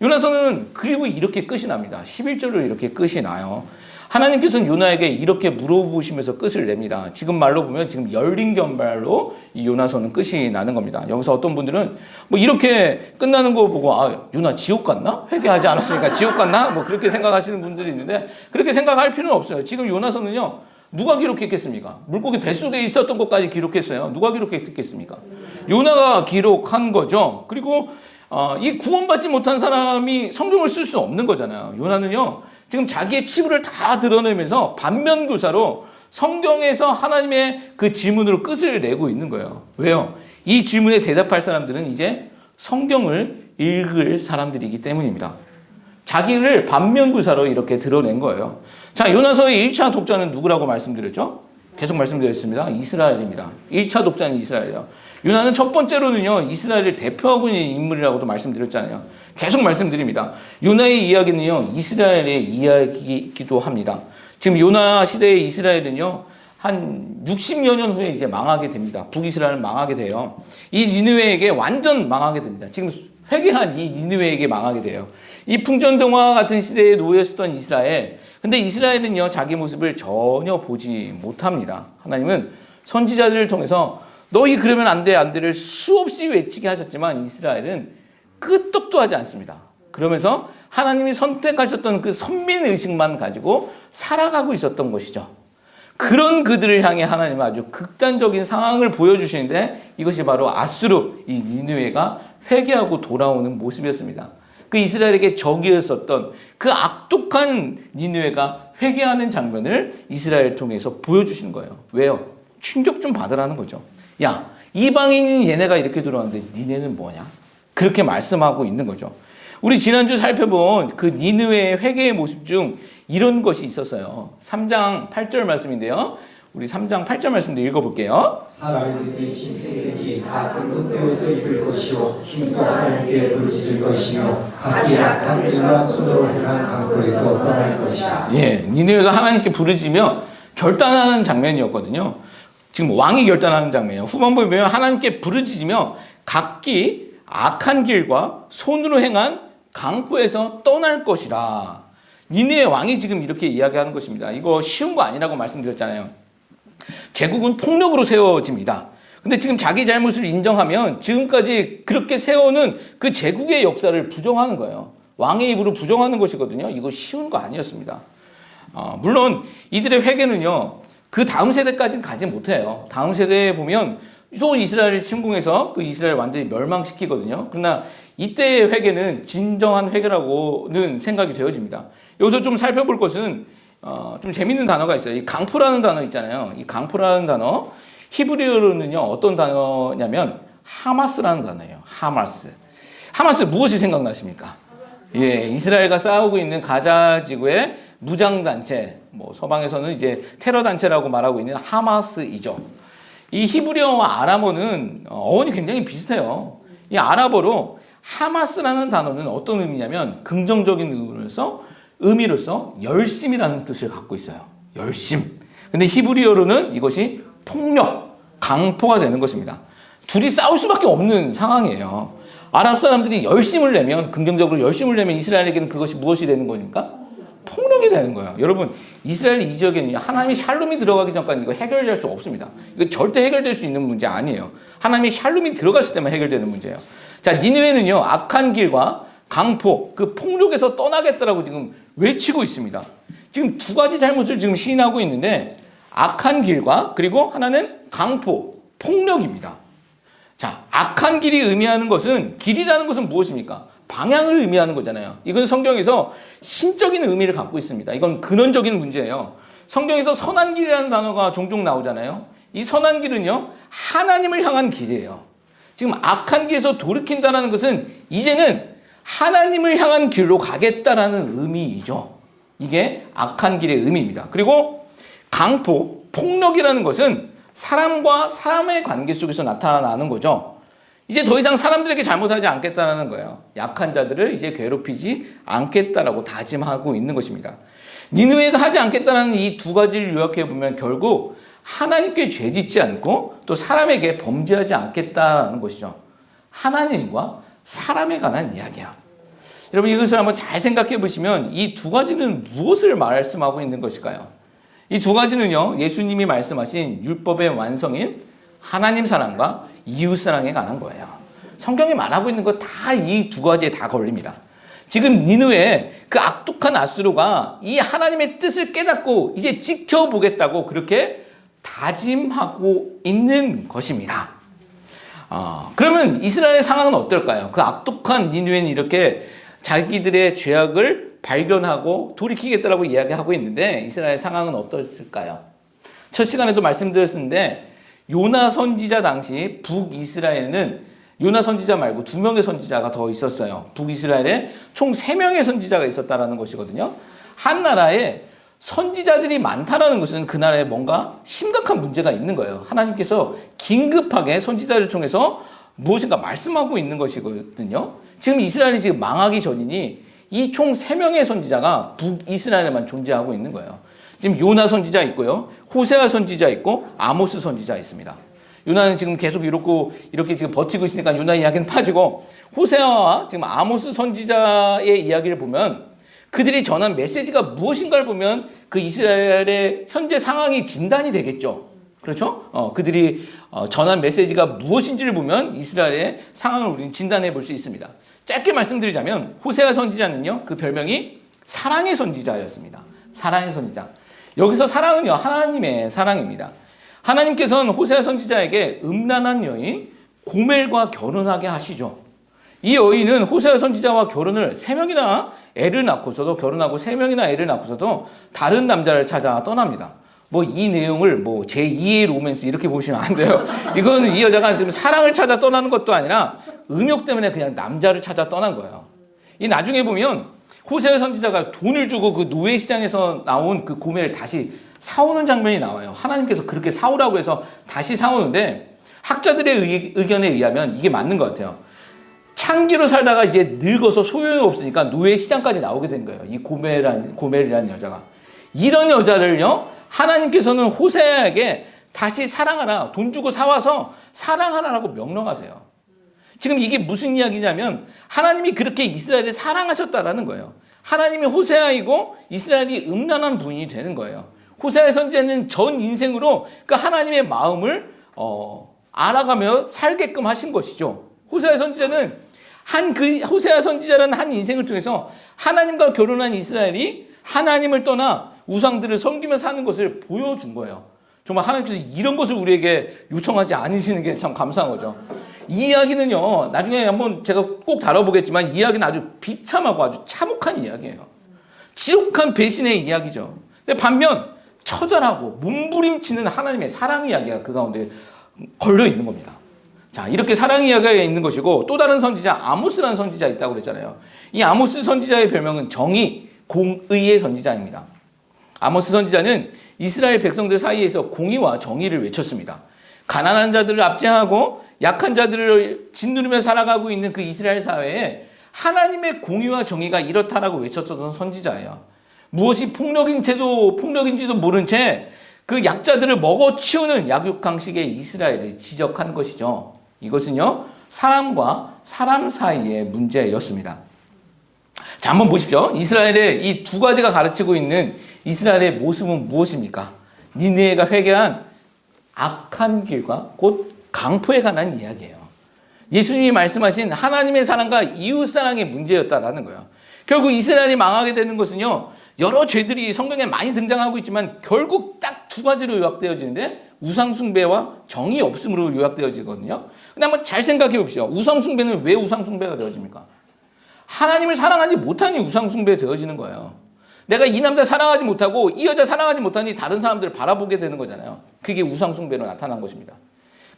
요나서는 그리고 이렇게 끝이 납니다. 11절로 이렇게 끝이 나요. 하나님께서는 요나에게 이렇게 물어보시면서 끝을 냅니다. 지금 말로 보면 지금 열린 견발로 이 요나서는 끝이 나는 겁니다. 여기서 어떤 분들은 뭐 이렇게 끝나는 거 보고 요나 지옥 갔나? 회개하지 않았으니까 지옥 갔나? 뭐 그렇게 생각하시는 분들이 있는데 그렇게 생각할 필요는 없어요. 지금 요나서는요, 누가 기록했겠습니까? 물고기 뱃속에 있었던 것까지 기록했어요. 누가 기록했겠습니까? 요나가 기록한 거죠. 그리고 이 구원받지 못한 사람이 성경을 쓸 수 없는 거잖아요. 요나는요, 지금 자기의 치부를 다 드러내면서 반면교사로 성경에서 하나님의 그 질문으로 끝을 내고 있는 거예요. 왜요? 이 질문에 대답할 사람들은 이제 성경을 읽을 사람들이기 때문입니다. 자기를 반면교사로 이렇게 드러낸 거예요. 자, 요나서의 1차 독자는 누구라고 말씀드렸죠? 계속 말씀드렸습니다. 이스라엘입니다. 1차 독자는 이스라엘이에요. 요나는 첫 번째로는요, 이스라엘을 대표하고 있는 인물이라고도 말씀드렸잖아요. 계속 말씀드립니다. 요나의 이야기는요, 이스라엘의 이야기이기도 합니다. 지금 요나 시대의 이스라엘은요, 한 60여 년 후에 이제 망하게 됩니다. 북이스라엘은 망하게 돼요. 이 니느웨에게 완전 망하게 됩니다. 지금 회개한 이 니느웨에게 망하게 돼요. 이 풍전등화 같은 시대에 놓였었던 이스라엘. 근데 이스라엘은요, 자기 모습을 전혀 보지 못합니다. 하나님은 선지자들을 통해서 너희 그러면 안 돼, 안 돼를 수없이 외치게 하셨지만 이스라엘은 끄떡도 하지 않습니다. 그러면서 하나님이 선택하셨던 그 선민의식만 가지고 살아가고 있었던 것이죠. 그런 그들을 향해 하나님은 아주 극단적인 상황을 보여주시는데 이것이 바로 아수르, 이 니느웨가 회개하고 돌아오는 모습이었습니다. 그 이스라엘에게 적이었었던 그 악독한 니느웨가 회개하는 장면을 이스라엘을 통해서 보여주시는 거예요. 왜요? 충격 좀 받으라는 거죠. 야, 이방인인 얘네가 이렇게 돌아왔는데 니네는 뭐냐? 그렇게 말씀하고 있는 거죠. 우리 지난주 살펴본 그 니느웨의 회개의 모습 중 이런 것이 있었어요. 3장 8절 말씀인데요. 우리 3장 8절 말씀도 읽어볼게요. 사람들이 신세계든지 다 굵은 베옷을 입을 것이요 힘써 하나님께 부르짖을 것이며 각기 악한 길과 손으로 행한 강포에서 떠날 것이라. 예, 니느웨가 하나님께 부르짖으며 결단하는 장면이었거든요. 지금 왕이 결단하는 장면이에요. 후반부에 보면 하나님께 부르짖으며 각기 악한 길과 손으로 행한 강포에서 떠날 것이라. 니느웨 왕이 지금 이렇게 이야기하는 것입니다. 이거 쉬운 거 아니라고 말씀드렸잖아요. 제국은 폭력으로 세워집니다. 근데 지금 자기 잘못을 인정하면 지금까지 그렇게 세워놓은 그 제국의 역사를 부정하는 거예요. 왕의 입으로 부정하는 것이거든요. 이거 쉬운 거 아니었습니다. 물론 이들의 회개는요, 그 다음 세대까지는 가지 못해요. 다음 세대에 보면 또 이스라엘을 침공해서 그 이스라엘 완전히 멸망시키거든요. 그러나 이때의 회개는 진정한 회개라고는 생각이 되어집니다. 여기서 좀 살펴볼 것은 좀 재밌는 단어가 있어요. 이 강포라는 단어 있잖아요. 이 강포라는 단어, 히브리어로는요, 어떤 단어냐면 하마스라는 단어예요. 하마스. 하마스 무엇이 생각나십니까? 예, 이스라엘과 싸우고 있는 가자 지구의 무장단체, 뭐 서방에서는 이제 테러 단체라고 말하고 있는 하마스이죠. 이 히브리어와 아람어는 어원이 굉장히 비슷해요. 이 아랍어로 하마스라는 단어는 어떤 의미냐면 긍정적인 의미로서 열심이라는 뜻을 갖고 있어요. 열심. 근데 히브리어로는 이것이 폭력, 강포가 되는 것입니다. 둘이 싸울 수밖에 없는 상황이에요. 아랍 사람들이 열심을 내면, 긍정적으로 열심을 내면 이스라엘에게는 그것이 무엇이 되는 거니까? 폭력이 되는 거예요. 여러분, 이스라엘 이 지역에는 하나님의 샬롬이 들어가기 전까지 이거 해결될 수 없습니다. 이거 절대 해결될 수 있는 문제 아니에요. 하나님의 샬롬이 들어갔을 때만 해결되는 문제예요. 자, 니느웨는요, 악한 길과 강포, 그 폭력에서 떠나겠다라고 지금 외치고 있습니다. 지금 두 가지 잘못을 지금 시인하고 있는데, 악한 길과 그리고 하나는 강포, 폭력입니다. 자, 악한 길이 의미하는 것은, 길이라는 것은 무엇입니까? 방향을 의미하는 거잖아요. 이건 성경에서 신적인 의미를 갖고 있습니다. 이건 근원적인 문제예요. 성경에서 선한 길이라는 단어가 종종 나오잖아요. 이 선한 길은요, 하나님을 향한 길이에요. 지금 악한 길에서 돌이킨다는 것은 이제는 하나님을 향한 길로 가겠다라는 의미이죠. 이게 악한 길의 의미입니다. 그리고 강포, 폭력이라는 것은 사람과 사람의 관계 속에서 나타나는 거죠. 이제 더 이상 사람들에게 잘못하지 않겠다는 거예요. 약한 자들을 이제 괴롭히지 않겠다라고 다짐하고 있는 것입니다. 니느웨가 하지 않겠다는 이 두 가지를 요약해 보면 결국 하나님께 죄짓지 않고 또 사람에게 범죄하지 않겠다는 것이죠. 하나님과 사람에 관한 이야기야. 여러분 이것을 한번 잘 생각해 보시면 이 두 가지는 무엇을 말씀하고 있는 것일까요? 이 두 가지는요, 예수님이 말씀하신 율법의 완성인 하나님 사랑과 이웃 사랑에 관한 거예요. 성경이 말하고 있는 거 다 이 두 가지에 다 걸립니다. 지금 니느웨 그 악독한 아수르가 이 하나님의 뜻을 깨닫고 이제 지켜보겠다고 그렇게 다짐하고 있는 것입니다. 그러면 이스라엘의 상황은 어떨까요? 그 악독한 니느웨는 이렇게 자기들의 죄악을 발견하고 돌이키겠다라고 이야기하고 있는데 이스라엘 상황은 어떻을까요? 첫 시간에도 말씀드렸는데 요나 선지자 당시 북이스라엘에는 요나 선지자 말고 2명의 선지자가 더 있었어요. 북이스라엘에 총 3명의 선지자가 있었다라는 것이거든요. 한 나라에 선지자들이 많다라는 것은 그 나라에 뭔가 심각한 문제가 있는 거예요. 하나님께서 긴급하게 선지자를 통해서 무엇인가 말씀하고 있는 것이거든요. 지금 이스라엘이 지금 망하기 전이니 이 총 3명의 선지자가 북이스라엘에만 존재하고 있는 거예요. 지금 요나 선지자 있고요. 호세아 선지자 있고 아모스 선지자 있습니다. 요나는 지금 계속 이렇게 지금 버티고 있으니까 요나 이야기는 빠지고 호세아와 지금 아모스 선지자의 이야기를 보면 그들이 전한 메시지가 무엇인가를 보면 그 이스라엘의 현재 상황이 진단이 되겠죠. 그렇죠? 그들이 전한 메시지가 무엇인지를 보면 이스라엘의 상황을 우리는 진단해 볼 수 있습니다. 짧게 말씀드리자면 호세아 선지자는요, 그 별명이 사랑의 선지자였습니다. 사랑의 선지자. 여기서 사랑은요, 하나님의 사랑입니다. 하나님께서는 호세아 선지자에게 음란한 여인 고멜과 결혼하게 하시죠. 이 여인은 호세아 선지자와 결혼을 3명이나 애를 낳고서도 결혼하고 3명이나 애를 낳고서도 다른 남자를 찾아 떠납니다. 이 내용을 제2의 로맨스 이렇게 보시면 안 돼요. 이거는 이 여자가 지금 사랑을 찾아 떠나는 것도 아니라 음욕 때문에 그냥 남자를 찾아 떠난 거예요. 이 나중에 보면 호세아 선지자가 돈을 주고 그 노예 시장에서 나온 그 고멜을 다시 사오는 장면이 나와요. 하나님께서 그렇게 사오라고 해서 다시 사오는데 학자들의 의견에 의하면 이게 맞는 것 같아요. 창기로 살다가 이제 늙어서 소용이 없으니까 노예 시장까지 나오게 된 거예요. 이 고멜이라는 여자가. 이런 여자를요, 하나님께서는 호세아에게 다시 사랑하라, 돈 주고 사와서 사랑하라라고 명령하세요. 지금 이게 무슨 이야기냐면 하나님이 그렇게 이스라엘을 사랑하셨다라는 거예요. 하나님이 호세아이고 이스라엘이 음란한 분이 되는 거예요. 호세아 선지자는 전 인생으로 그 하나님의 마음을 알아가며 살게끔 하신 것이죠. 호세아 선지자는 호세아 선지자라는 한 인생을 통해서 하나님과 결혼한 이스라엘이 하나님을 떠나 우상들을 섬기며 사는 것을 보여준 거예요. 정말 하나님께서 이런 것을 우리에게 요청하지 않으시는 게 참 감사한 거죠. 이 이야기는요, 나중에 한번 제가 꼭 다뤄보겠지만 이 이야기는 아주 비참하고 아주 참혹한 이야기예요. 지독한 배신의 이야기죠. 근데 반면 처절하고 몸부림치는 하나님의 사랑 이야기가 그 가운데 걸려 있는 겁니다. 자, 이렇게 사랑 이야기가 있는 것이고 또 다른 선지자 아모스라는 선지자 있다고 그랬잖아요. 이 아모스 선지자의 별명은 정의, 공의의 선지자입니다. 아모스 선지자는 이스라엘 백성들 사이에서 공의와 정의를 외쳤습니다. 가난한 자들을 압제하고 약한 자들을 짓누르며 살아가고 있는 그 이스라엘 사회에 하나님의 공의와 정의가 이렇다라고 외쳤던 선지자예요. 무엇이 폭력인지도 모른 채 그 약자들을 먹어치우는 약육강식의 이스라엘을 지적한 것이죠. 이것은요, 사람과 사람 사이의 문제였습니다. 자, 한번 보십시오. 이스라엘의 이 두 가지가 가르치고 있는 이스라엘의 모습은 무엇입니까? 니느웨가 회개한 악한 길과 곧 강포에 관한 이야기예요. 예수님이 말씀하신 하나님의 사랑과 이웃 사랑의 문제였다라는 거예요. 결국 이스라엘이 망하게 되는 것은요, 여러 죄들이 성경에 많이 등장하고 있지만 결국 딱 두 가지로 요약되어지는데 우상 숭배와 정의 없음으로 요약되어지거든요. 근데 한번 잘 생각해 봅시다. 우상 숭배는 왜 우상 숭배가 되어집니까? 하나님을 사랑하지 못하니 우상 숭배 되어지는 거예요. 내가 이 남자 사랑하지 못하고 이 여자 사랑하지 못하니 다른 사람들을 바라보게 되는 거잖아요. 그게 우상 숭배로 나타난 것입니다.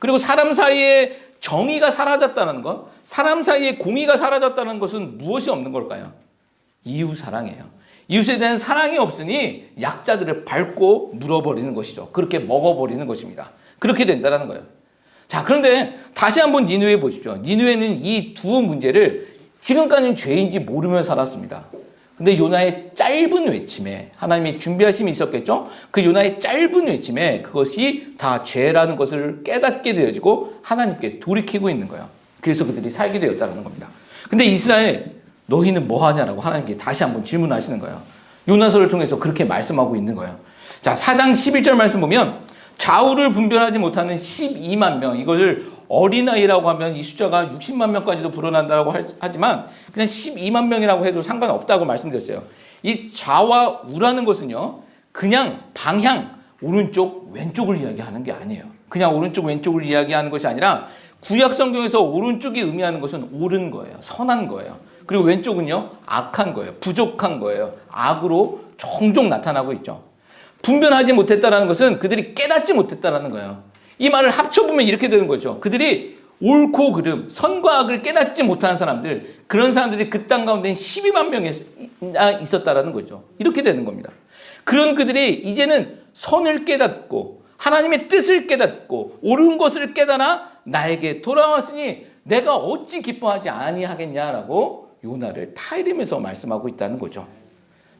그리고 사람 사이에 정의가 사라졌다는 것, 사람 사이에 공의가 사라졌다는 것은 무엇이 없는 걸까요? 이웃 사랑이에요. 이웃에 대한 사랑이 없으니 약자들을 밟고 물어버리는 것이죠. 그렇게 먹어버리는 것입니다. 그렇게 된다는 거예요. 자, 그런데 다시 한번 니느웨 보십시오. 니느웨는 이 두 문제를 지금까지는 죄인지 모르며 살았습니다. 근데 요나의 짧은 외침에 하나님의 준비하심이 있었겠죠? 그 요나의 짧은 외침에 그것이 다 죄라는 것을 깨닫게 되어지고 하나님께 돌이키고 있는 거예요. 그래서 그들이 살게 되었다는 겁니다. 근데 이스라엘, 너희는 뭐 하냐라고 하나님께 다시 한번 질문하시는 거예요. 요나서를 통해서 그렇게 말씀하고 있는 거예요. 자, 4장 11절 말씀 보면 좌우를 분별하지 못하는 12만 명, 이것을 어린아이라고 하면 이 숫자가 60만 명까지도 불어난다고 하지만 그냥 12만 명이라고 해도 상관없다고 말씀드렸어요. 이 좌와 우라는 것은요, 그냥 방향, 오른쪽, 왼쪽을 이야기하는 게 아니에요. 그냥 오른쪽, 왼쪽을 이야기하는 것이 아니라 구약 성경에서 오른쪽이 의미하는 것은 옳은 거예요. 선한 거예요. 그리고 왼쪽은요, 악한 거예요. 부족한 거예요. 악으로 종종 나타나고 있죠. 분별하지 못했다는 것은 그들이 깨닫지 못했다는 거예요. 이 말을 합쳐보면 이렇게 되는 거죠. 그들이 옳고 그름, 선과 악을 깨닫지 못하는 사람들, 그런 사람들이 그 땅 가운데 12만 명이 있었다라는 거죠. 이렇게 되는 겁니다. 그런 그들이 이제는 선을 깨닫고 하나님의 뜻을 깨닫고 옳은 것을 깨달아 나에게 돌아왔으니 내가 어찌 기뻐하지 아니하겠냐라고 요나를 타이르면서 말씀하고 있다는 거죠.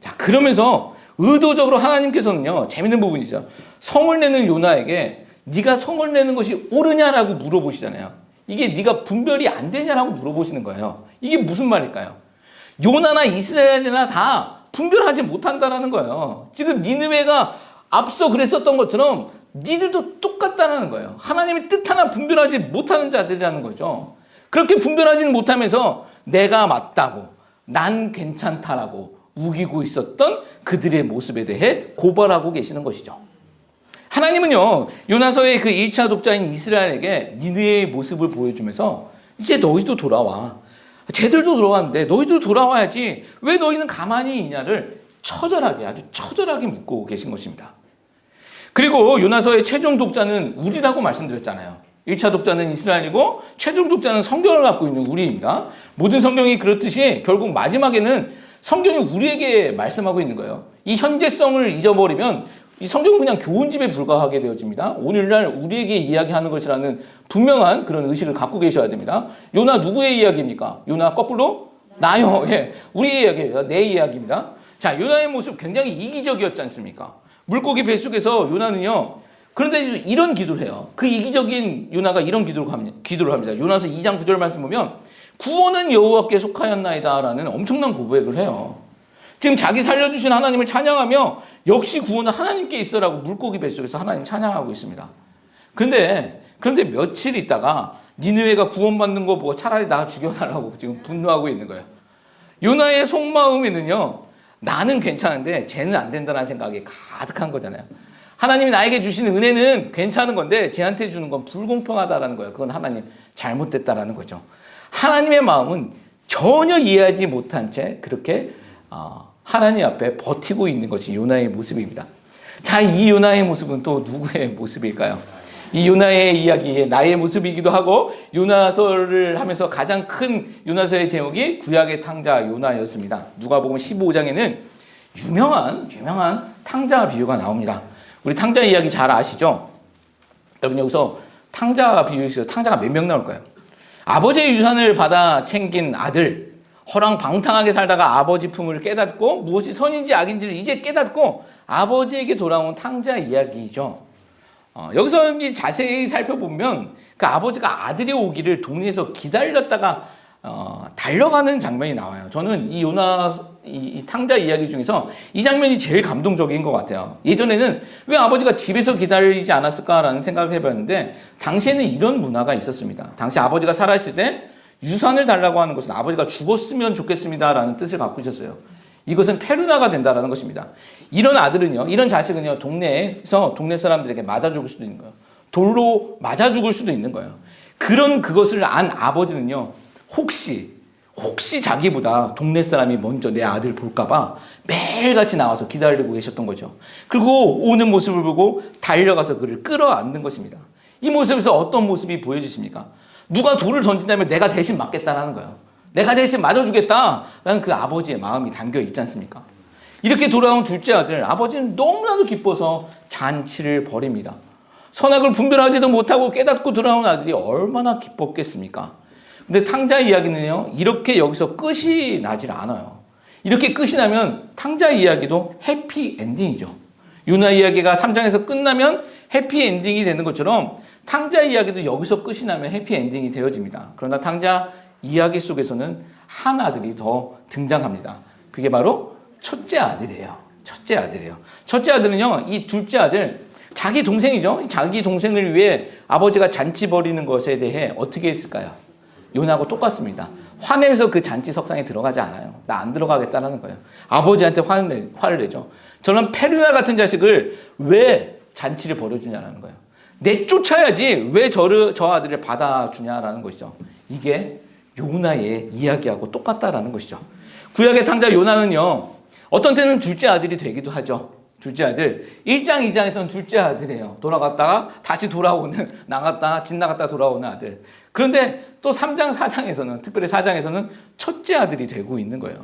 자, 그러면서 의도적으로 하나님께서는요, 재밌는 부분이죠. 성을 내는 요나에게 네가 성을 내는 것이 옳으냐라고 물어보시잖아요. 이게 네가 분별이 안 되냐라고 물어보시는 거예요. 이게 무슨 말일까요? 요나나 이스라엘이나 다 분별하지 못한다라는 거예요. 지금 니느웨가 앞서 그랬었던 것처럼 니들도 똑같다는 거예요. 하나님의 뜻 하나 분별하지 못하는 자들이라는 거죠. 그렇게 분별하지 못하면서 내가 맞다고, 난 괜찮다라고 우기고 있었던 그들의 모습에 대해 고발하고 계시는 것이죠. 하나님은요, 요나서의 그 1차 독자인 이스라엘에게 니느웨의 모습을 보여주면서 이제 너희도 돌아와. 쟤들도 돌아왔는데 너희도 돌아와야지. 왜 너희는 가만히 있냐를 처절하게, 아주 처절하게 묻고 계신 것입니다. 그리고 요나서의 최종 독자는 우리라고 말씀드렸잖아요. 1차 독자는 이스라엘이고 최종 독자는 성경을 갖고 있는 우리입니다. 모든 성경이 그렇듯이 결국 마지막에는 성경이 우리에게 말씀하고 있는 거예요. 이 현재성을 잊어버리면 이 성경은 그냥 교훈집에 불과하게 되어집니다. 오늘날 우리에게 이야기하는 것이라는 분명한 그런 의식을 갖고 계셔야 됩니다. 요나 누구의 이야기입니까? 요나 거꾸로? 나요. 예, 우리의 이야기예요. 내 이야기입니다. 자, 요나의 모습 굉장히 이기적이었지 않습니까? 물고기 뱃속에서 요나는요, 그런데 이런 기도를 해요. 그 이기적인 요나가 이런 기도를 합니다. 요나서 2장 9절 말씀 보면 구원은 여호와께 속하였나이다 라는 엄청난 고백을 해요. 지금 자기 살려주신 하나님을 찬양하며 역시 구원은 하나님께 있어라고 물고기 뱃속에서 하나님 찬양하고 있습니다. 그런데 며칠 있다가 니느웨가 구원받는 거 보고 차라리 나 죽여달라고 지금 분노하고 있는 거예요. 요나의 속마음에는요, 나는 괜찮은데 쟤는 안 된다는 생각이 가득한 거잖아요. 하나님이 나에게 주시는 은혜는 괜찮은 건데 쟤한테 주는 건 불공평하다라는 거예요. 그건 하나님 잘못됐다라는 거죠. 하나님의 마음은 전혀 이해하지 못한 채 그렇게 하나님 앞에 버티고 있는 것이 요나의 모습입니다. 자, 이 요나의 모습은 또 누구의 모습일까요? 이 요나의 이야기의 나의 모습이기도 하고 요나서를 하면서 가장 큰 요나서의 제목이 구약의 탕자 요나였습니다. 누가복음 15장에는 유명한 탕자 비유가 나옵니다. 우리 탕자 이야기 잘 아시죠? 여러분 여기서 탕자 비유에서 탕자가 몇 명 나올까요? 아버지의 유산을 받아 챙긴 아들, 허랑방탕하게 살다가 아버지 품을 깨닫고 무엇이 선인지 악인지를 이제 깨닫고 아버지에게 돌아온 탕자 이야기죠. 여기서 자세히 살펴보면 그 아버지가 아들이 오기를 동네에서 기다렸다가 달려가는 장면이 나와요. 저는 이 이 탕자 이야기 중에서 이 장면이 제일 감동적인 것 같아요. 예전에는 왜 아버지가 집에서 기다리지 않았을까라는 생각을 해봤는데 당시에는 이런 문화가 있었습니다. 당시 아버지가 살아있을 때 유산을 달라고 하는 것은 아버지가 죽었으면 좋겠습니다라는 뜻을 갖고 있었어요. 이것은 페루나가 된다라는 것입니다. 이런 아들은요, 이런 자식은요, 동네에서 동네 사람들에게 맞아 죽을 수도 있는 거예요. 돌로 맞아 죽을 수도 있는 거예요. 그것을 안 아버지는요, 혹시 자기보다 동네 사람이 먼저 내 아들 볼까봐 매일같이 나와서 기다리고 계셨던 거죠. 그리고 오는 모습을 보고 달려가서 그를 끌어안는 것입니다. 이 모습에서 어떤 모습이 보여지십니까? 누가 돌을 던진다면 내가 대신 맞겠다라는 거예요. 내가 대신 맞아주겠다라는 그 아버지의 마음이 담겨 있지 않습니까? 이렇게 돌아온 둘째 아들, 아버지는 너무나도 기뻐서 잔치를 벌입니다. 선악을 분별하지도 못하고 깨닫고 돌아온 아들이 얼마나 기뻤겠습니까? 근데 탕자 이야기는요, 이렇게 여기서 끝이 나질 않아요. 이렇게 끝이 나면 탕자 이야기도 해피 엔딩이죠. 요나 이야기가 3장에서 끝나면 해피 엔딩이 되는 것처럼 탕자 이야기도 여기서 끝이 나면 해피 엔딩이 되어집니다. 그러나 탕자 이야기 속에서는 한 아들이 더 등장합니다. 그게 바로 첫째 아들이에요. 첫째 아들이에요. 첫째 아들은요, 이 둘째 아들, 자기 동생이죠. 자기 동생을 위해 아버지가 잔치 벌이는 것에 대해 어떻게 했을까요? 요나하고 똑같습니다. 화내면서 그 잔치 석상에 들어가지 않아요. 나 안 들어가겠다라는 거예요. 아버지한테 화를 내죠. 저는 페르나 같은 자식을 왜 잔치를 벌여주냐라는 거예요. 내쫓아야지 왜 저 아들을 받아주냐라는 것이죠. 이게 요나의 이야기하고 똑같다라는 것이죠. 구약의 탕자 요나는요, 어떤 때는 둘째 아들이 되기도 하죠. 둘째 아들. 1장, 2장에서는 둘째 아들이에요. 돌아갔다가 다시 돌아오는, 나갔다가 집 나갔다 돌아오는 아들. 그런데 또 3장, 4장에서는, 특별히 4장에서는 첫째 아들이 되고 있는 거예요.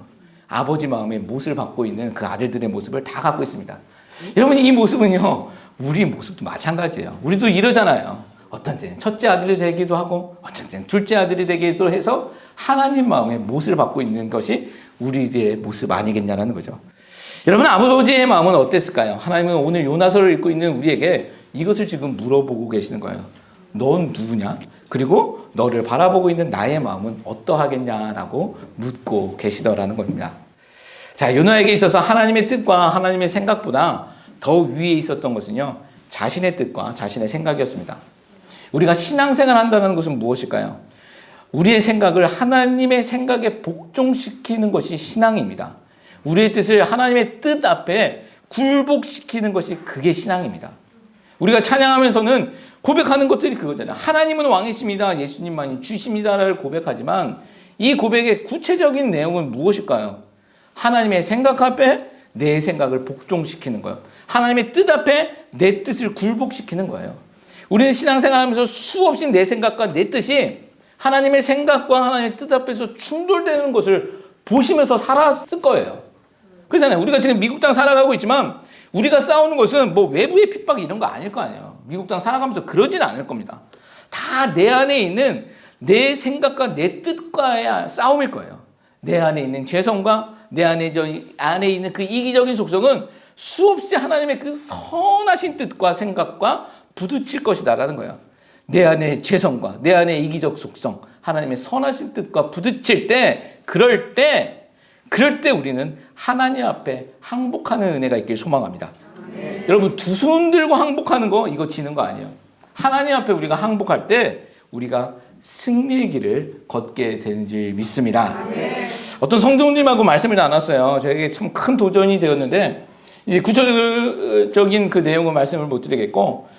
아버지 마음의 못을 받고 있는 그 아들들의 모습을 다 갖고 있습니다. 여러분, 이 모습은요, 우리 모습도 마찬가지예요. 우리도 이러잖아요. 어떤 때는 첫째 아들이 되기도 하고, 어떤 때는 둘째 아들이 되기도 해서 하나님 마음의 못을 받고 있는 것이 우리의 모습 아니겠냐라는 거죠. 여러분, 아버지의 마음은 어땠을까요? 하나님은 오늘 요나서를 읽고 있는 우리에게 이것을 지금 물어보고 계시는 거예요. 넌 누구냐? 그리고 너를 바라보고 있는 나의 마음은 어떠하겠냐라고 묻고 계시더라는 겁니다. 자, 요나에게 있어서 하나님의 뜻과 하나님의 생각보다 더 위에 있었던 것은요, 자신의 뜻과 자신의 생각이었습니다. 우리가 신앙생활을 한다는 것은 무엇일까요? 우리의 생각을 하나님의 생각에 복종시키는 것이 신앙입니다. 우리의 뜻을 하나님의 뜻 앞에 굴복시키는 것이 그게 신앙입니다. 우리가 찬양하면서는 고백하는 것들이 그거잖아요. 하나님은 왕이십니다. 예수님만이 주십니다를 고백하지만 이 고백의 구체적인 내용은 무엇일까요? 하나님의 생각 앞에 내 생각을 복종시키는 거예요. 하나님의 뜻 앞에 내 뜻을 굴복시키는 거예요. 우리는 신앙생활하면서 수없이 내 생각과 내 뜻이 하나님의 생각과 하나님의 뜻 앞에서 충돌되는 것을 보시면서 살았을 거예요. 그렇잖아요. 우리가 지금 미국 땅 살아가고 있지만 우리가 싸우는 것은 뭐 외부의 핍박 이런 거 아닐 거 아니에요. 미국 땅 살아가면서 그러지는 않을 겁니다. 다 내 안에 있는 내 생각과 내 뜻과의 싸움일 거예요. 내 안에 있는 죄성과 내 안에 있는 그 이기적인 속성은 수없이 하나님의 그 선하신 뜻과 생각과 부딪힐 것이다라는 거예요. 내 안에 죄성과 내 안에 이기적 속성, 하나님의 선하신 뜻과 부딪힐 때, 그럴 때 우리는 하나님 앞에 항복하는 은혜가 있길 소망합니다. 여러분, 두 손 들고 항복하는 거 이거 지는 거 아니에요. 하나님 앞에 우리가 항복할 때 우리가 승리의 길을 걷게 되는 줄 믿습니다. 어떤 성도님하고 말씀을 나눴어요. 저에게 참 큰 도전이 되었는데 이제 구체적인 그 내용을 말씀을 못 드리겠고,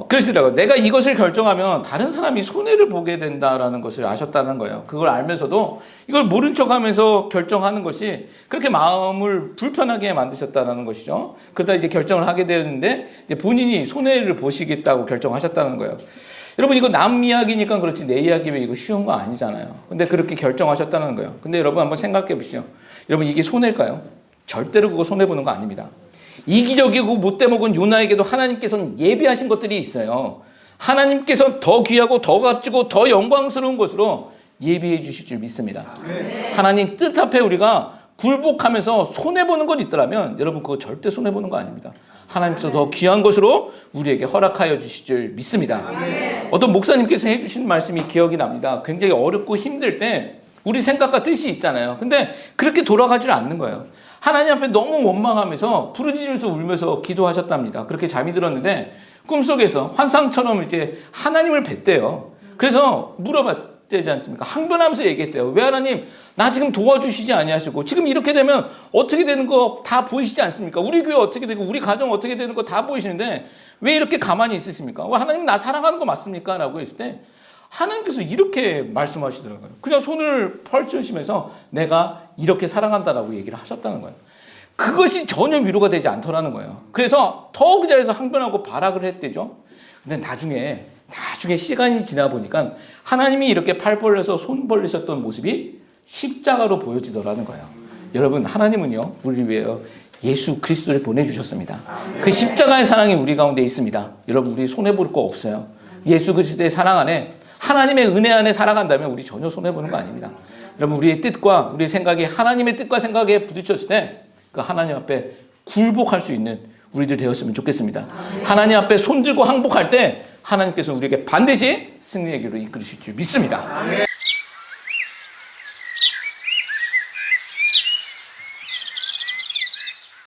그러시더라고요. 내가 이것을 결정하면 다른 사람이 손해를 보게 된다라는 것을 아셨다는 거예요. 그걸 알면서도 이걸 모른 척하면서 결정하는 것이 그렇게 마음을 불편하게 만드셨다는 것이죠. 그러다 이제 결정을 하게 되었는데 이제 본인이 손해를 보시겠다고 결정하셨다는 거예요. 여러분, 이거 남 이야기니까 그렇지 내 이야기면 이거 쉬운 거 아니잖아요. 근데 그렇게 결정하셨다는 거예요. 근데 여러분 한번 생각해 보시죠. 여러분, 이게 손해일까요? 절대로 그거 손해보는 거 아닙니다. 이기적이고 못돼먹은 요나에게도 하나님께서는 예비하신 것들이 있어요. 하나님께서 더 귀하고 더 값지고 더 영광스러운 것으로 예비해 주실 줄 믿습니다. 하나님 뜻 앞에 우리가 굴복하면서 손해보는 것 있더라면 여러분 그거 절대 손해보는 거 아닙니다. 하나님께서 더 귀한 것으로 우리에게 허락하여 주실 줄 믿습니다. 어떤 목사님께서 해주신 말씀이 기억이 납니다. 굉장히 어렵고 힘들 때 우리 생각과 뜻이 있잖아요. 근데 그렇게 돌아가질 않는 거예요. 하나님 앞에 너무 원망하면서 부르짖으면서 울면서 기도하셨답니다. 그렇게 잠이 들었는데 꿈속에서 환상처럼 이제 하나님을 뵀대요. 그래서 물어봤대지 않습니까? 항변하면서 얘기했대요. 왜 하나님 나 지금 도와주시지 아니하시고 지금 이렇게 되면 어떻게 되는 거 다 보이시지 않습니까? 우리 교회 어떻게 되고 우리 가정 어떻게 되는 거 다 보이시는데 왜 이렇게 가만히 있으십니까? 왜 하나님 나 사랑하는 거 맞습니까? 라고 했을 때 하나님께서 이렇게 말씀하시더라고요. 그냥 손을 펼치시면서 내가 이렇게 사랑한다라고 얘기를 하셨다는 거예요. 그것이 전혀 위로가 되지 않더라는 거예요. 그래서 더 그 자리에서 항변하고 발악을 했대죠. 근데 나중에 나중에 시간이 지나 보니까 하나님이 이렇게 팔 벌려서 손 벌리셨던 모습이 십자가로 보여지더라는 거예요. 여러분, 하나님은요, 우리를 위하여 예수 그리스도를 보내주셨습니다. 그 십자가의 사랑이 우리 가운데 있습니다. 여러분, 우리 손해볼 거 없어요. 예수 그리스도의 사랑 안에, 하나님의 은혜 안에 살아간다면 우리 전혀 손해보는 거 아닙니다. 여러분, 우리의 뜻과 우리의 생각이 하나님의 뜻과 생각에 부딪혔을 때 그 하나님 앞에 굴복할 수 있는 우리들 되었으면 좋겠습니다. 하나님 앞에 손들고 항복할 때 하나님께서 우리에게 반드시 승리의 길로 이끌으실 줄 믿습니다.